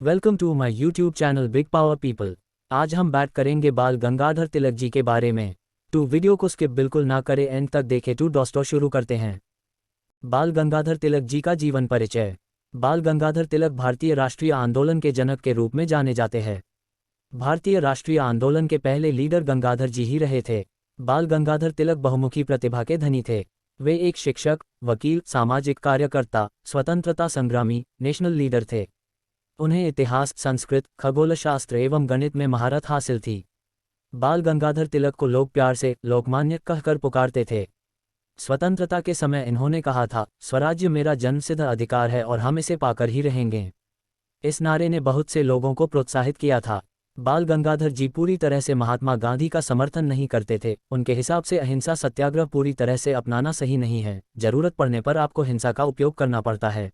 Welcome to my YouTube channel big power people. आज हम बात करेंगे बाल गंगाधर तिलक जी के बारे में। वीडियो को स्किप बिल्कुल ना करें, एंड तक देखें। दोस्तों शुरू करते हैं। बाल गंगाधर तिलक जी का जीवन परिचय। बाल गंगाधर तिलक भारतीय राष्ट्रीय आंदोलन के जनक के रूप में जाने जाते हैं। भारतीय राष्ट्रीय आंदोलन के पहले लीडर गंगाधर जी ही रहे थे। बाल गंगाधर तिलक बहुमुखी प्रतिभा के धनी थे। वे एक शिक्षक, वकील, सामाजिक कार्यकर्ता, स्वतंत्रता संग्रामी, नेशनल लीडर थे। उन्हें इतिहास, संस्कृत, खगोलशास्त्र एवं गणित में महारत हासिल थी। बाल गंगाधर तिलक को लोग प्यार से लोकमान्य कहकर पुकारते थे। स्वतंत्रता के समय इन्होंने कहा था, स्वराज्य मेरा जन्मसिद्ध अधिकार है और हम इसे पाकर ही रहेंगे। इस नारे ने बहुत से लोगों को प्रोत्साहित किया था। बाल गंगाधर जी पूरी तरह से महात्मा गांधी का समर्थन नहीं करते थे। उनके हिसाब से अहिंसा सत्याग्रह पूरी तरह से अपनाना सही नहीं है। जरूरत पड़ने पर आपको हिंसा का उपयोग करना पड़ता है।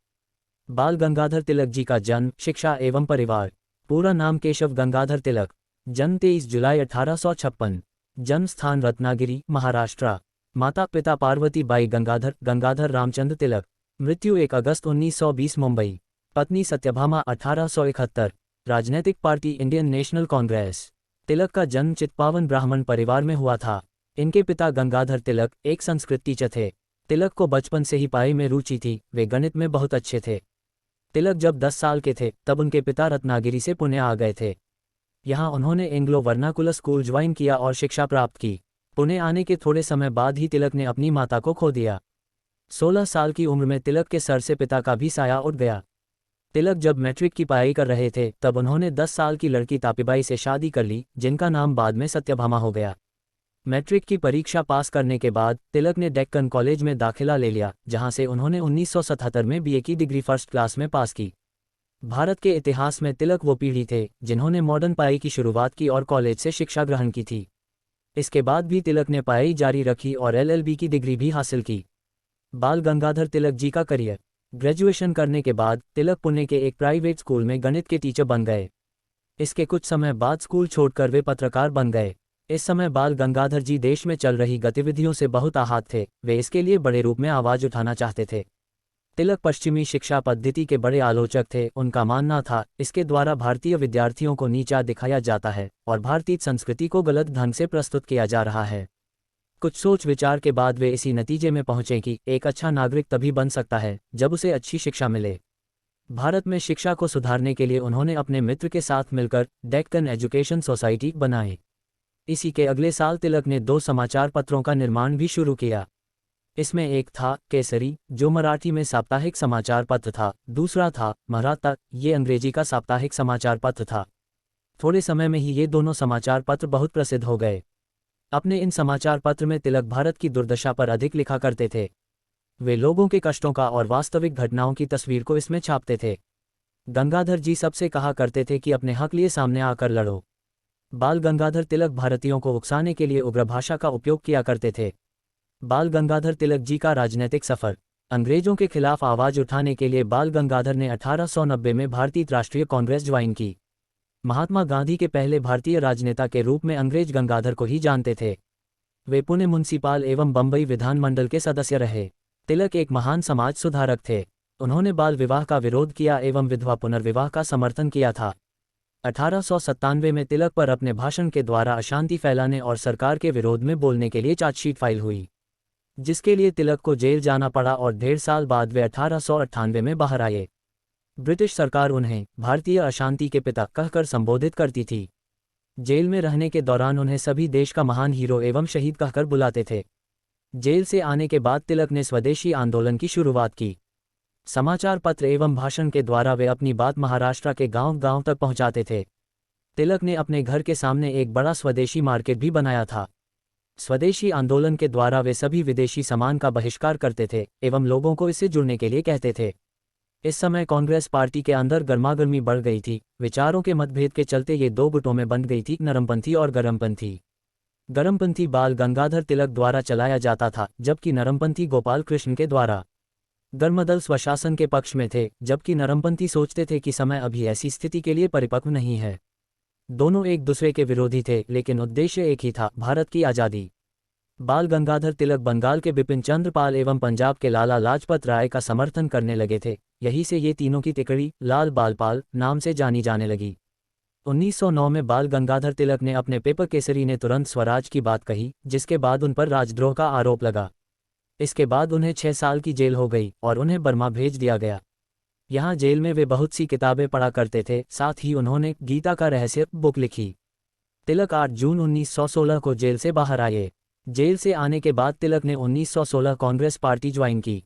बाल गंगाधर तिलक जी का जन्म, शिक्षा एवं परिवार। पूरा नाम केशव गंगाधर तिलक। जन्म 23 जुलाई 1856। जन्म स्थान रत्नागिरी, महाराष्ट्र। माता पिता पार्वती बाई गंगाधर, गंगाधर रामचंद्र तिलक। मृत्यु 1 अगस्त 1920, मुंबई। पत्नी सत्यभामा, 1871। राजनीतिक पार्टी इंडियन नेशनल कांग्रेस। तिलक का जन्म चित्पावन ब्राह्मण परिवार में हुआ था। इनके पिता गंगाधर तिलक एक संस्कृत टीचर थे। तिलक को बचपन से ही पढ़ाई में रुचि थी। वे गणित में बहुत अच्छे थे। तिलक जब 10 साल के थे तब उनके पिता रत्नागिरी से पुणे आ गए थे। यहाँ उन्होंने एंग्लो वर्नाकुलर स्कूल ज्वाइन किया और शिक्षा प्राप्त की। पुणे आने के थोड़े समय बाद ही तिलक ने अपनी माता को खो दिया। 16 साल की उम्र में तिलक के सर से पिता का भी साया उठ गया। तिलक जब मैट्रिक की पढ़ाई कर रहे थे तब उन्होंने 10 साल की लड़की तापीबाई से शादी कर ली, जिनका नाम बाद में सत्यभामा हो गया। मैट्रिक की परीक्षा पास करने के बाद तिलक ने डेक्कन कॉलेज में दाखिला ले लिया, जहां से उन्होंने 1977 में बीए की डिग्री फर्स्ट क्लास में पास की। भारत के इतिहास में तिलक वो पीढ़ी थे जिन्होंने मॉडर्न पढ़ाई की शुरुआत की और कॉलेज से शिक्षा ग्रहण की थी। इसके बाद भी तिलक ने पढ़ाई जारी रखी और एलएलबी की डिग्री भी हासिल की। बाल गंगाधर तिलक जी का करियर। ग्रेजुएशन करने के बाद तिलक पुणे के एक प्राइवेट स्कूल में गणित के टीचर बन गए। इसके कुछ समय बाद स्कूल छोड़कर वे पत्रकार बन गए। इस समय बाल गंगाधर जी देश में चल रही गतिविधियों से बहुत आहत थे। वे इसके लिए बड़े रूप में आवाज उठाना चाहते थे। तिलक पश्चिमी शिक्षा पद्धति के बड़े आलोचक थे। उनका मानना था, इसके द्वारा भारतीय विद्यार्थियों को नीचा दिखाया जाता है और भारतीय संस्कृति को गलत ढंग से प्रस्तुत किया जा रहा है। कुछ सोच विचार के बाद वे इसी नतीजे में पहुंचे कि एक अच्छा नागरिक तभी बन सकता है जब उसे अच्छी शिक्षा मिले। भारत में शिक्षा को सुधारने के लिए उन्होंने अपने मित्र के साथ मिलकर डेक्कन एजुकेशन सोसाइटी बनाई। इसी के अगले साल तिलक ने 2 समाचार पत्रों का निर्माण भी शुरू किया। इसमें एक था केसरी, जो मराठी में साप्ताहिक समाचार पत्र था। दूसरा था मराठा, ये अंग्रेजी का साप्ताहिक समाचार पत्र था। थोड़े समय में ही ये दोनों समाचार पत्र बहुत प्रसिद्ध हो गए। अपने इन समाचार पत्र में तिलक भारत की दुर्दशा पर अधिक लिखा करते थे। वे लोगों के कष्टों का और वास्तविक घटनाओं की तस्वीर को इसमें छापते थे। गंगाधर जी सबसे कहा करते थे कि अपने हक लिए सामने आकर लड़ो। बाल गंगाधर तिलक भारतीयों को उकसाने के लिए उग्र भाषा का उपयोग किया करते थे। बाल गंगाधर तिलक जी का राजनीतिक सफर। अंग्रेजों के खिलाफ आवाज उठाने के लिए बाल गंगाधर ने 1890 में भारतीय राष्ट्रीय कांग्रेस ज्वाइन की। महात्मा गांधी के पहले भारतीय राजनेता के रूप में अंग्रेज गंगाधर को ही जानते थे। वे पुणे म्युनिसिपल एवं बंबई विधानमंडल के सदस्य रहे। तिलक एक महान समाज सुधारक थे। उन्होंने बाल विवाह का विरोध किया एवं विधवा पुनर्विवाह का समर्थन किया था। 1897 में तिलक पर अपने भाषण के द्वारा अशांति फैलाने और सरकार के विरोध में बोलने के लिए चार्जशीट फाइल हुई, जिसके लिए तिलक को जेल जाना पड़ा और 1.5 साल बाद वे 1898 में बाहर आए। ब्रिटिश सरकार उन्हें भारतीय अशांति के पिता कहकर संबोधित करती थी। जेल में रहने के दौरान उन्हें सभी देश का महान हीरो एवं शहीद कहकर बुलाते थे। जेल से आने के बाद तिलक ने स्वदेशी आंदोलन की शुरुआत की। समाचार पत्र एवं भाषण के द्वारा वे अपनी बात महाराष्ट्र के गांव-गांव तक पहुंचाते थे। तिलक ने अपने घर के सामने एक बड़ा स्वदेशी मार्केट भी बनाया था। स्वदेशी आंदोलन के द्वारा वे सभी विदेशी सामान का बहिष्कार करते थे एवं लोगों को इससे जुड़ने के लिए कहते थे। इस समय कांग्रेस पार्टी के अंदर गर्मागर्मी बढ़ गई थी। विचारों के मतभेद के चलते ये 2 गुटों में बंट गई थी, नरमपंथी और गरमपंथी। गरमपंथी बाल गंगाधर तिलक द्वारा चलाया जाता था, जबकि नरमपंथी गोपाल कृष्ण के द्वारा। गर्मदल स्वशासन के पक्ष में थे, जबकि नरमपंथी सोचते थे कि समय अभी ऐसी स्थिति के लिए परिपक्व नहीं है। दोनों एक दूसरे के विरोधी थे, लेकिन उद्देश्य एक ही था, भारत की आज़ादी। बाल गंगाधर तिलक बंगाल के बिपिन चंद्र पाल एवं पंजाब के लाला लाजपत राय का समर्थन करने लगे थे। यही से ये तीनों की तिकड़ी लाल बालपाल नाम से जानी जाने लगी। 1909 में बाल गंगाधर तिलक ने अपने पेपर केसरी ने तुरंत स्वराज की बात कही, जिसके बाद उन पर राजद्रोह का आरोप लगा। इसके बाद उन्हें 6 साल की जेल हो गई और उन्हें बर्मा भेज दिया गया। यहाँ जेल में वे बहुत सी किताबें पढ़ा करते थे, साथ ही उन्होंने गीता का रहस्य बुक लिखी। तिलक 8 जून 1916 को जेल से बाहर आए। जेल से आने के बाद तिलक ने 1916 कांग्रेस पार्टी ज्वाइन की।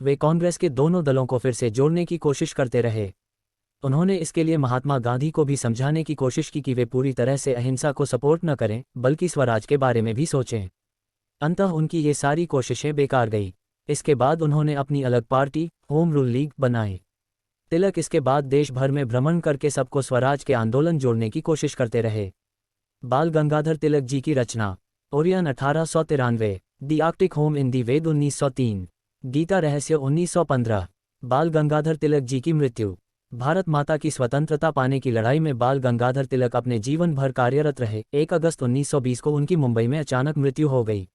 वे कांग्रेस के दोनों दलों को फिर से जोड़ने की कोशिश करते रहे। उन्होंने इसके लिए महात्मा गांधी को भी समझाने की कोशिश की कि वे पूरी तरह से अहिंसा को सपोर्ट न करें, बल्कि स्वराज के बारे में भी सोचें। अंततः उनकी ये सारी कोशिशें बेकार गई। इसके बाद उन्होंने अपनी अलग पार्टी होम रूल लीग बनाई। तिलक इसके बाद देश भर में भ्रमण करके सबको स्वराज के आंदोलन जोड़ने की कोशिश करते रहे। बाल गंगाधर तिलक जी की रचना Orion 1893, the Arctic home in the Veda 1903, Gita Rahasya 1915। बाल गंगाधर तिलक जी की मृत्यु। भारत माता की स्वतंत्रता पाने की लड़ाई में बाल गंगाधर तिलक अपने जीवन भर कार्यरत रहे। 1 अगस्त 1920 को उनकी मुंबई में अचानक मृत्यु हो गई।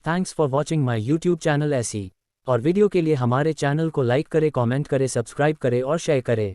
Thanks for watching my YouTube channel ऐसी और वीडियो के लिए हमारे चैनल को लाइक करें, कमेंट करें, सब्सक्राइब करें और शेयर करें।